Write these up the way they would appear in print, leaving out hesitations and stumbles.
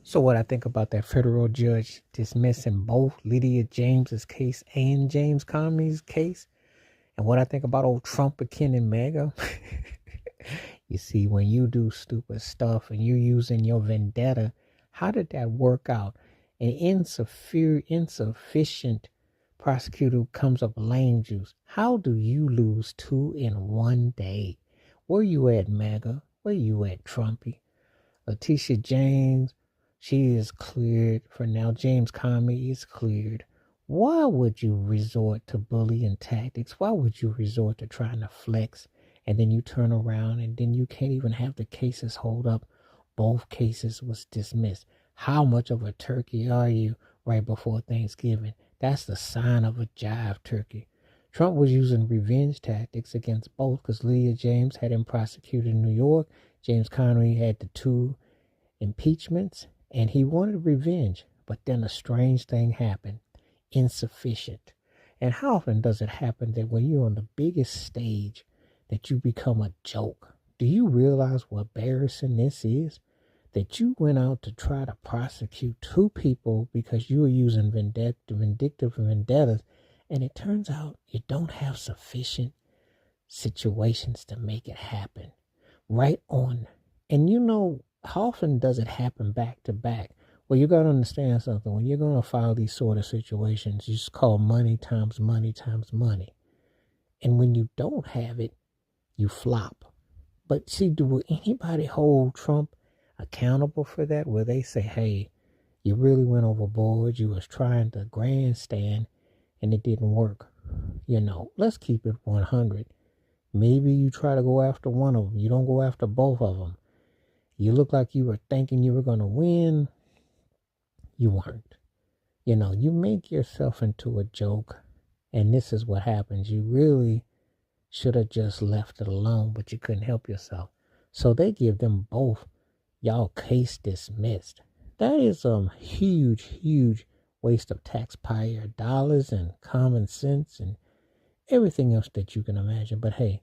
So what I think about that federal judge dismissing both Lydia James's case and James Comey's case, and what I think about old Trump and MAGA. You see, when you do stupid stuff and you're using your vendetta, how did that work out? An insufficient prosecutor comes up lame juice. How do you lose two in one day? Where you at, MAGA? Where you at, Trumpy? Letitia James, she is cleared for now. James Comey is cleared. Why would you resort to bullying tactics? Why would you resort to trying to flex and then you turn around and then you can't even have the cases hold up? Both cases was dismissed. How much of a turkey are you right before Thanksgiving? That's the sign of a jive turkey. Trump was using revenge tactics against both because Leah James had him prosecuted in New York. James Connery had the two impeachments, and he wanted revenge. But then a strange thing happened. Insufficient. And how often does it happen that when you're on the biggest stage that you become a joke? Do you realize what embarrassing this is? That you went out to try to prosecute two people because you were using vindictive vendettas, and it turns out you don't have sufficient situations to make it happen. Right on. And you know, how often does it happen back to back? Well, you got to understand something. When you're going to file these sort of situations, you just call money times money times money. And when you don't have it, you flop. But see, will anybody hold Trump accountable for that? Where they say, hey, you really went overboard. You was trying to grandstand and it didn't work. You know, let's keep it 100. Maybe you try to go after one of them. You don't go after both of them. You look like you were thinking you were going to win. You weren't. You know, you make yourself into a joke. And this is what happens. You really should have just left it alone, but you couldn't help yourself. So they give them both y'all case dismissed. That is a huge waste of taxpayer dollars and common sense and everything else that you can imagine. But hey,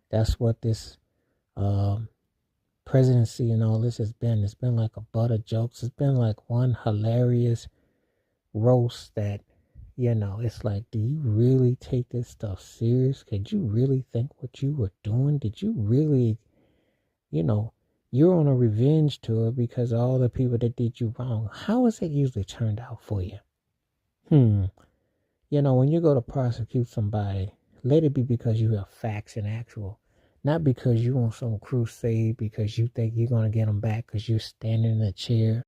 that's what this presidency and all this has been. It's been like a butt of jokes. It's been like one hilarious roast that, you know, it's like, do you really take this stuff serious? Could you really think what you were doing? Did you really, you know, you're on a revenge tour because of all the people that did you wrong. How has it usually turned out for you? You know, when you go to prosecute somebody, let it be because you have facts and actual. Not because you on some crusade because you think you're going to get them back because you're standing in a chair